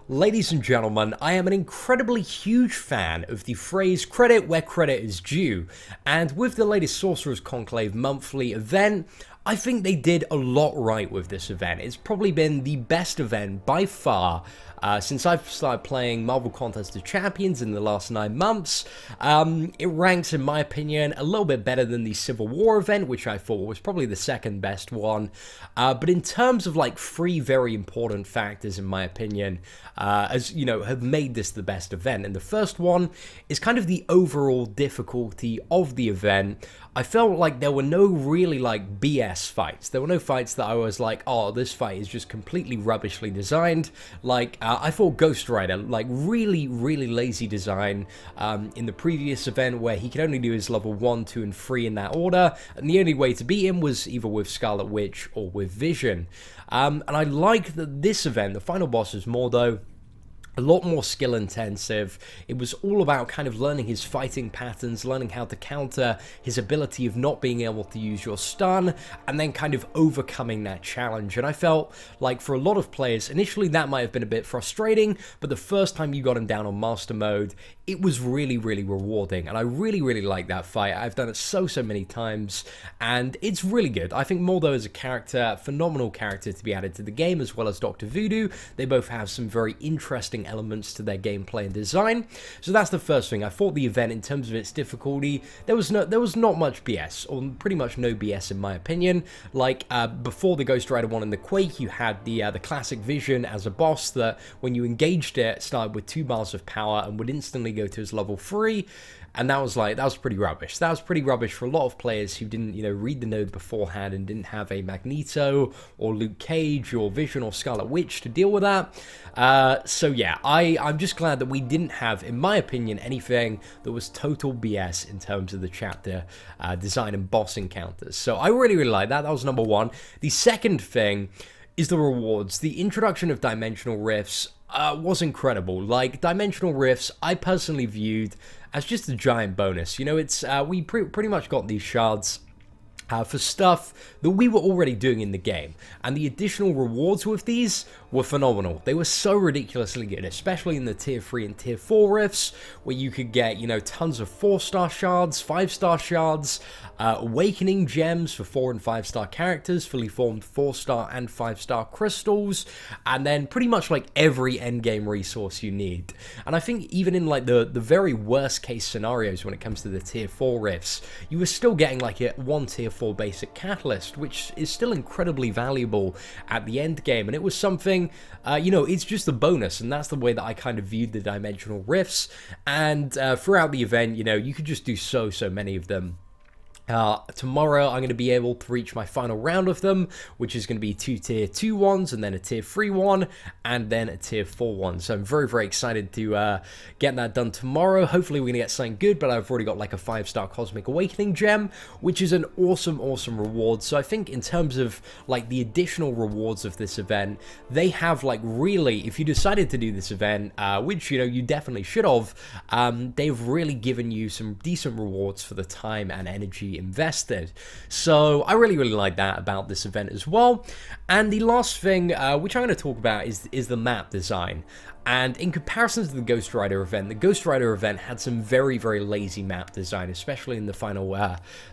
Ladies and gentlemen, I am an incredibly huge fan of the phrase credit where credit is due, and with the latest Sorcerer's Conclave monthly event, I think they did a lot right with this event. It's probably been the best event by far since I've started playing Marvel Contest of Champions in the last 9 months. It ranks, in my opinion, a little bit better than the Civil War event, which I thought was probably the second best one. But in terms of like 3 very important factors, in my opinion, as you know, have made this the best event. And the first one is kind of the overall difficulty of the event. I felt like there were no really like BS fights. There were no fights that I was like, oh, this fight is just completely rubbishly designed. Like, I thought Ghost Rider, like really lazy design in the previous event where he could only do his level 1, 2, and 3 in that order. And the only way to beat him was either with Scarlet Witch or with Vision. And I like that this event, the final boss is Mordo, a lot more skill intensive. It was all about kind of learning his fighting patterns, learning how to counter his ability of not being able to use your stun, and then kind of overcoming that challenge. And I felt like for a lot of players, initially that might have been a bit frustrating, but the first time you got him down on master mode, it was really rewarding, and I really like that fight. I've done it so many times, and it's really good. I think Mordo is a character, phenomenal character to be added to the game, as well as Dr. Voodoo. They both have some very interesting elements to their gameplay and design. So that's the first thing. I thought the event, in terms of its difficulty, there was not much BS, or pretty much no BS in my opinion. Like before the Ghost Rider one in the Quake, you had the classic Vision as a boss that when you engaged it started with 2 bars of power and would instantly go to his level 3, and that was pretty rubbish. That was pretty rubbish for a lot of players who didn't, you know, read the node beforehand and didn't have a Magneto or Luke Cage or Vision or Scarlet Witch to deal with that. So yeah, I'm just glad that we didn't have, in my opinion, anything that was total BS in terms of the chapter design and boss encounters. So I really like that. That was number 1. The second thing is the rewards. The introduction of Dimensional Rifts was incredible. Like, Dimensional Rifts, I personally viewed as just a giant bonus. You know, it's we pretty much got these shards for stuff that we were already doing in the game, and the additional rewards with these were phenomenal. They were so ridiculously good, especially in the tier 3 and tier 4 rifts, where you could get, you know, tons of 4-star shards, 5-star shards, awakening gems for 4 and 5-star characters, fully formed 4-star and 5-star crystals, and then pretty much like every endgame resource you need. And I think even in like the very worst case scenarios when it comes to the tier 4 rifts, you were still getting like a 1 tier 4 basic catalyst, which is still incredibly valuable at the end game. And it was something, you know, it's just a bonus, and that's the way that I kind of viewed the Dimensional Rifts. And throughout the event, you know, you could just do so many of them. Tomorrow I'm going to be able to reach my final round of them, which is going to be 2 tier 2 ones, and then a tier 3 one, and then a tier 4 one. So I'm very excited to get that done tomorrow. Hopefully we're going to get something good, but I've already got like a 5-star Cosmic Awakening gem, which is an awesome reward. So I think in terms of like the additional rewards of this event, they have like really, if you decided to do this event, which, you know, you definitely should have, they've really given you some decent rewards for the time and energy invested. So I really like that about this event as well. And the last thing which I'm going to talk about is the map design. And in comparison to the Ghost Rider event, the Ghost Rider event had some very lazy map design, especially in the final,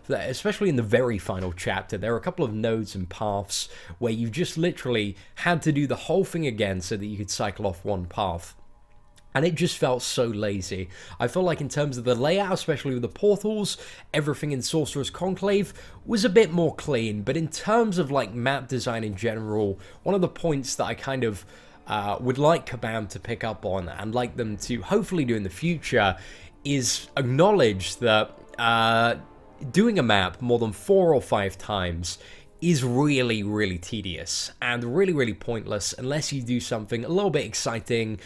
especially in the very final chapter. There are a couple of nodes and paths where you just literally had to do the whole thing again so that you could cycle off one path. And it just felt so lazy. I felt like in terms of the layout, especially with the portals, everything in Sorcerer's Conclave was a bit more clean. But in terms of like map design in general, one of the points that I kind of would like Kabam to pick up on, and like them to hopefully do in the future, is acknowledge that doing a map more than 4 or 5 times is really tedious and really pointless unless you do something a little bit exciting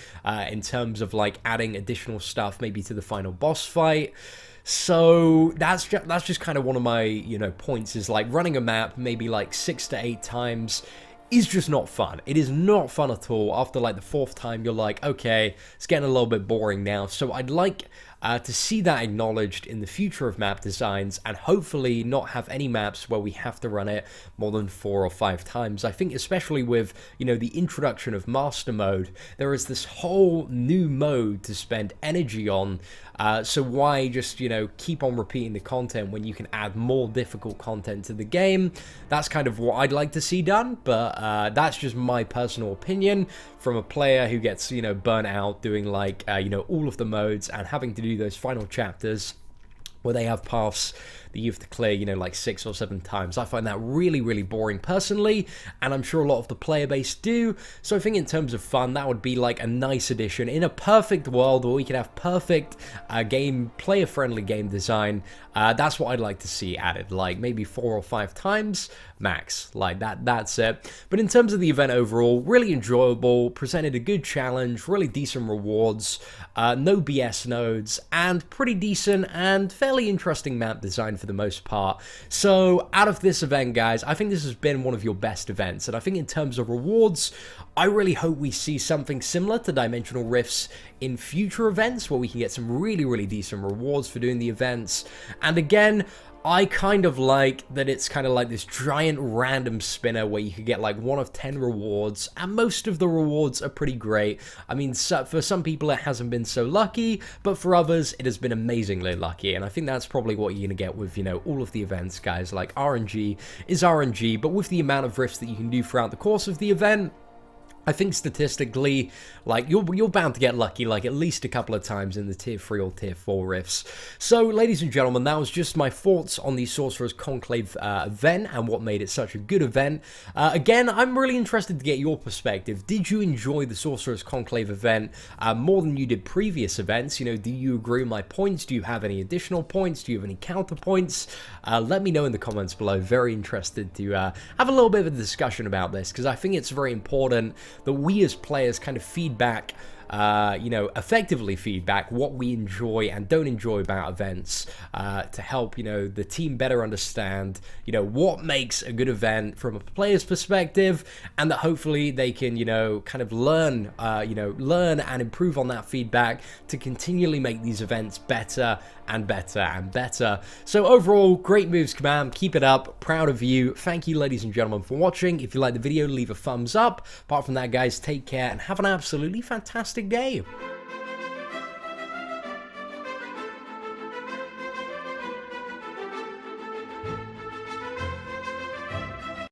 in terms of like adding additional stuff maybe to the final boss fight. So that's just kind of one of my, you know, points, is like running a map maybe like 6 to 8 times is just not fun. It is not fun at all. After like the 4th time, you're like, okay, it's getting a little bit boring now. So I'd like to see that acknowledged in the future of map designs, and hopefully not have any maps where we have to run it more than 4 or 5 times. I think especially with, you know, the introduction of Master Mode, there is this whole new mode to spend energy on. So why just, you know, keep on repeating the content when you can add more difficult content to the game? That's kind of what I'd like to see done, but that's just my personal opinion from a player who gets, you know, burnt out doing like, you know, all of the modes and having to do those final chapters where they have paths that you have to clear, you know, like 6 or 7 times. I find that really, really boring personally, and I'm sure a lot of the player base do. So I think in terms of fun, that would be like a nice addition in a perfect world where we could have perfect player-friendly game design. That's what I'd like to see added, like maybe 4 or 5 times max, like that's it. But in terms of the event overall, really enjoyable, presented a good challenge, really decent rewards, no BS nodes, and pretty decent and fairly interesting map design for the most part. So out of this event, guys, I think this has been one of your best events, and I think in terms of rewards, I really hope we see something similar to Dimensional Rifts in future events where we can get some really, really decent rewards for doing the events. And again, I kind of like that it's kind of like this giant random spinner where you could get like 1 of 10 rewards, and most of the rewards are pretty great. I mean, for some people it hasn't been so lucky, but for others it has been amazingly lucky, and I think that's probably what you're going to get with, you know, all of the events, guys. Like, RNG is RNG, but with the amount of rifts that you can do throughout the course of the event, I think statistically, like, you're bound to get lucky, like, at least a couple of times in the Tier 3 or Tier 4 rifts. So, ladies and gentlemen, that was just my thoughts on the Sorcerer's Conclave event and what made it such a good event. Again, I'm really interested to get your perspective. Did you enjoy the Sorcerer's Conclave event more than you did previous events? You know, do you agree with my points? Do you have any additional points? Do you have any counterpoints? Let me know in the comments below. Very interested to have a little bit of a discussion about this, because I think it's very important that we as players kind of feedback, you know, effectively feedback what we enjoy and don't enjoy about events, to help, you know, the team better understand, you know, what makes a good event from a player's perspective, and that hopefully they can, you know, kind of learn and improve on that feedback to continually make these events better and better and better. So overall, great moves, Kabam. Keep it up. Proud of you. Thank you, ladies and gentlemen, for watching. If you like the video, leave a thumbs up. Apart from that, guys, take care and have an absolutely fantastic day.